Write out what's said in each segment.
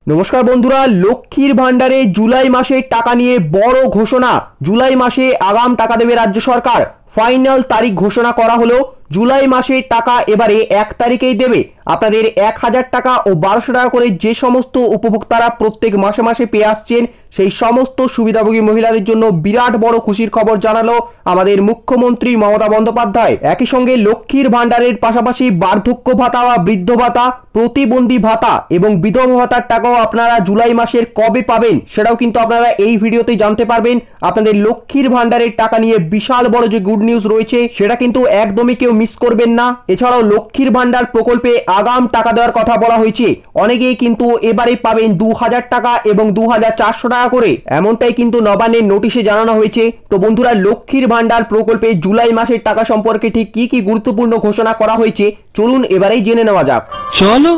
নমস্কার বন্ধুরা, লক্ষ্মীর ভান্ডারে জুলাই মাসের টাকা নিয়ে বড় ঘোষণা। জুলাই মাসে আগাম টাকা দেবে রাজ্য সরকার। ফাইনাল তারিখ ঘোষণা করা হলো। জুলাই মাসের টাকা এবারে 1 তারিখেই দেবে। আপনাদের 1000 টাকা ও 1200 টাকা করে যে সমস্ত উপভোক্তারা প্রত্যেক মাসে মাসে পেয়ে আসছেন, সেই সমস্ত সুবিধাভোগী মহিলাদের জন্য বিরাট বড় খুশির খবর জানালো আমাদের মুখ্যমন্ত্রী মমতা বন্দ্যোপাধ্যায়। একই সঙ্গে লক্ষ্মীর ভান্ডারের পাশাপাশি বার্ধক্য ভাতা বা বৃদ্ধ ভাতা, প্রতিবন্ধী ভাতা এবং বিধবা ভাতার টাকাও আপনারা জুলাই মাসের কবে পাবেন সেটাও কিন্তু আপনারা এই ভিডিওতে জানতে পারবেন। আপনাদের লক্ষ্মীর ভান্ডারের টাকা নিয়ে বিশাল বড় যে গুড নিউজ রয়েছে সেটা কিন্তু একদমই কেউ মিস করবেন না। এছাড়াও লক্ষ্মীর ভান্ডার প্রকল্পে আগাম টাকা দেওয়ার কথা বলা হয়েছে। অনেকেই কিন্তু এবারে পাবেন 2000 টাকা এবং 2400 টাকা করে, এমনটাই কিন্তু নবান্নের নোটিশে জানানো হয়েছে। তো বন্ধুরা, লক্ষ্মীর ভান্ডার প্রকল্পে জুলাই মাসের টাকা সম্পর্কে ঠিক কি কি গুরুত্বপূর্ণ ঘোষণা করা হয়েছে চলুন এবারেই জেনে নেওয়া যাক। চলো।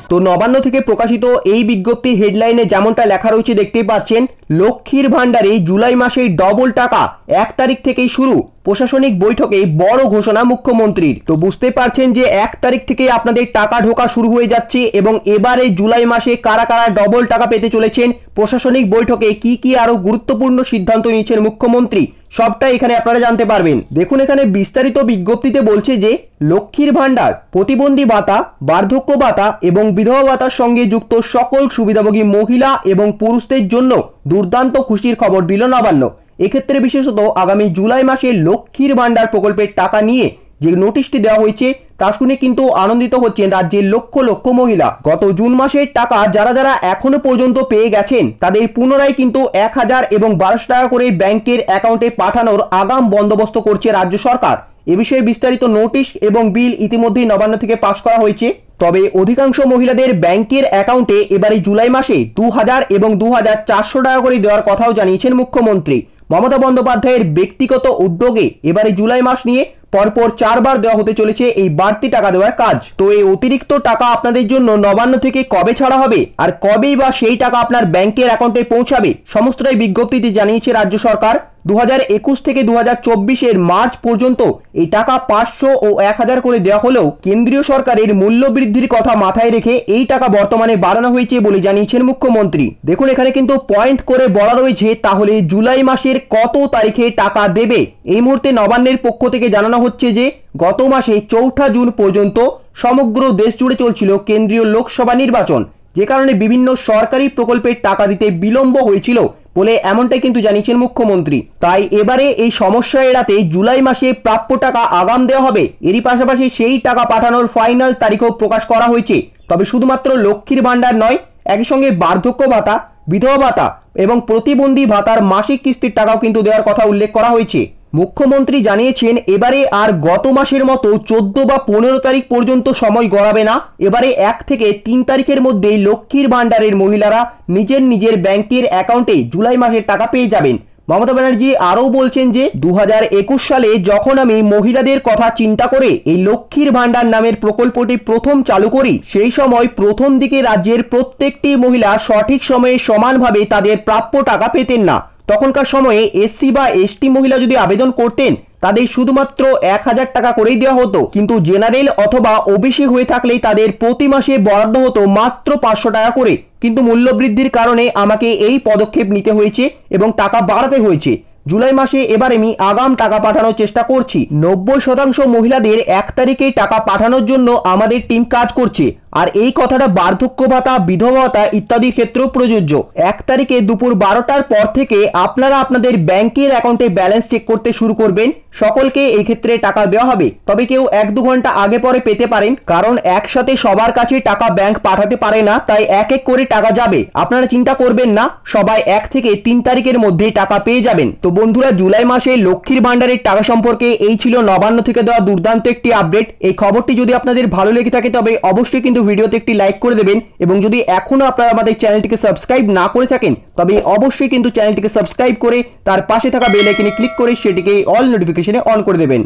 তো নবান্ন থেকে প্রকাশিত এই বিজ্ঞপ্তির হেডলাইনে যেমনটা লেখা রয়েছে দেখতেই পাচ্ছেন, লক্ষ্মীর ভান্ডারে জুলাই মাসে ডবল টাকা 1 তারিখ থেকেই শুরু। প্রশাসনিক বৈঠকে বড় ঘোষণা মুখ্যমন্ত্রীর। তো বুঝতে পারছেন যে 1 তারিখ থেকে আপনাদের টাকা ঢোকা শুরু হয়ে যাচ্ছে এবং এবারে জুলাই মাসে কারা কারা ডবল টাকা পেতে চলেছেন, প্রশাসনিক বৈঠকে কি কি আরো গুরুত্বপূর্ণ সিদ্ধান্ত নিয়েছেন মুখ্যমন্ত্রী, সবটাই এখানে আপনারা জানতে পারবেন। দেখুন, এখানে বিস্তারিত বিজ্ঞপ্তিতে বলছে যে লক্ষ্মীর ভান্ডার প্রতিবন্ধী ভাতা, বার্ধক্য ভাতা এবং বিধবা ভাতার সঙ্গে যুক্ত সকল সুবিধাভোগী মহিলা এবং পুরুষদের জন্য দুর্দান্ত খুশির খবর দিল নবান্ন। এক্ষেত্রে বিশেষত আগামী জুলাই মাসে লক্ষ্মীর ভান্ডার প্রকল্পের টাকা নিয়ে যে নোটিশটি দেওয়া হয়েছে তা শুনে কিন্তু আনন্দিত হচ্ছেন রাজ্যের লক্ষ লক্ষ মহিলা। গত জুন মাসের টাকা যারা যারা এখনো পর্যন্ত পেয়ে গেছেন তাদের পুনরায় কিন্তু 1000 এবং 1200 টাকা করে ব্যাংকের অ্যাকাউন্টে পাঠানোর আগাম বন্দোবস্ত করছে রাজ্য সরকার। এ বিষয়ে বিস্তারিত নোটিশ এবং বিল ইতিমধ্যেই নবান্ন থেকে পাশ করা হয়েছে। তবে অধিকাংশ মহিলাদের ব্যাংকের অ্যাকাউন্টে এবারে জুলাই মাসে 2000 এবং 2400 টাকা করে দেওয়ার কথাও জানিয়েছেন মুখ্যমন্ত্রী মমতা বন্দ্যোপাধ্যায়ের ব্যক্তিগত উদ্যোগে। এবারে জুলাই মাস নিয়ে পরপর 4 বার দেওয়া হতে চলেছে এই বাড়তি টাকা দেওয়ার কাজ। তো এই অতিরিক্ত টাকা আপনাদের জন্য নবান্ন থেকে কবে ছাড়া হবে আর কবেই বা সেই টাকা আপনার ব্যাংকের অ্যাকাউন্টে পৌঁছাবে, সমস্তটাই বিজ্ঞপ্তিতে জানিয়েছে রাজ্য সরকার। 2021 থেকে 2024 মার্চ পর্যন্ত এই টাকা 500 ও 1000 করে দেওয়া হলেও কেন্দ্রীয় সরকারের মূল্য বৃদ্ধির কথা মাথায় রেখে এই টাকা বর্তমানে বাড়ানো হয়েছে বলে জানিয়েছেন মুখ্যমন্ত্রী। দেখুন, এখানে কিন্তু পয়েন্ট করে বলা রয়েছে তাহলে জুলাই মাসের কত তারিখে টাকা দেবে। এই মুহূর্তে নবান্নের পক্ষ থেকে জানানো হচ্ছে যে গত মাসে 4 জুন পর্যন্ত সমগ্র দেশ জুড়ে চলছিল কেন্দ্রীয় লোকসভা নির্বাচন, যে কারণে বিভিন্ন সরকারি প্রকল্পের টাকা দিতে বিলম্ব হয়েছিল বলে এমনটাই কিন্তু জানিয়েছেন মুখ্যমন্ত্রী। তাই এবারে এই সমস্যা এড়াতে জুলাই মাসে প্রাপ্য টাকা আগাম দেওয়া হবে। এরই পাশাপাশি সেই টাকা পাঠানোর ফাইনাল তারিখও প্রকাশ করা হয়েছে। তবে শুধুমাত্র লক্ষ্মীর ভান্ডার নয়, একই সঙ্গে বার্ধক্য ভাতা, বিধবা ভাতা এবং প্রতিবন্ধী ভাতার মাসিক কিস্তির টাকাও কিন্তু দেওয়ার কথা উল্লেখ করা হয়েছে। মুখ্যমন্ত্রী জানিয়েছেন এবারে আর গত মাসের মতো 14 বা 15 তারিখ পর্যন্ত সময় গড়াবে না। এবারে 1 থেকে 3 তারিখের মধ্যেই লক্ষ্মীর ভান্ডারের মহিলারা নিজের নিজের ব্যাংকের অ্যাকাউন্টে জুলাই মাসের টাকা পেয়ে যাবেন। মমতা ব্যানার্জি আরও বলছেন যে 2021 সালে যখন আমি মহিলাদের কথা চিন্তা করে এই লক্ষ্মীর ভান্ডার নামের প্রকল্পটি প্রথম চালু করি, সেই সময় প্রথম দিকে রাজ্যের প্রত্যেকটি মহিলা সঠিক সময়ে সমানভাবে তাদের প্রাপ্য টাকা পেতেন না। তখনকার সময়ে এসসি বা এসটি মহিলা যদি আবেদন করতেন তাদের শুধুমাত্র 1000 টাকা করেই দেওয়া হতো, কিন্তু জেনারেল অথবা ওবিসি হয়ে থাকলেই তাদের প্রতি মাসে বরাদ্দ হতো মাত্র 500 টাকা করে। কিন্তু মূল্যবৃদ্ধির কারণে আমাকে এই পদক্ষেপ নিতে হয়েছে এবং টাকা বাড়াতে হয়েছে। জুলাই মাসে এবার আমি আগাম টাকা পাঠানোর চেষ্টা করছি। 90% মহিলাদের 1 তারিখে টাকা পাঠানোর জন্য আমাদের টিম কাজ করছে। আর এই কথাটা বার্ধক্য ভাতা, বিধবা ভাতা ইত্যাদি ক্ষেত্রেও প্রযোজ্য। 1 তারিখে দুপুর 12টার পর থেকে আপনারা আপনাদের ব্যাংকের অ্যাকাউন্টে ব্যালেন্স চেক করতে শুরু করবেন। সকলকে এই ক্ষেত্রে টাকা দেওয়া হবে, তবে কেউ 1-2 ঘন্টা আগে পরে পেতে পারেন, কারণ একসাথে সবার কাছে টাকা ব্যাংক পাঠাতে পারে না, তাই এক এক করে টাকা যাবে। আপনারা চিন্তা করবেন না, সবাই 1 থেকে 3 তারিখের মধ্যে টাকা পেয়ে যাবেন। তো বন্ধুরা, জুলাই মাসে লক্ষ্মীর ভান্ডারের টাকা সম্পর্কে এই ছিল নবান্ন থেকে দেওয়া দুর্দান্ত একটি আপডেট। এই খবরটি যদি আপনাদের ভালো লেগে থাকে তবে অবশ্যই কিন্তু ভিডিওতে একটি লাইক করে দেবেন এবং যদি এখনো আপনারা আমাদের চ্যানেলটিকে সাবস্ক্রাইব না করে থাকেন তবে অবশ্যই কিন্তু চ্যানেলটিকে সাবস্ক্রাইব করে তার পাশে থাকা বেল আইকনে ক্লিক করে সেটিকে অল নোটিফিকেশনে অন করে দেবেন।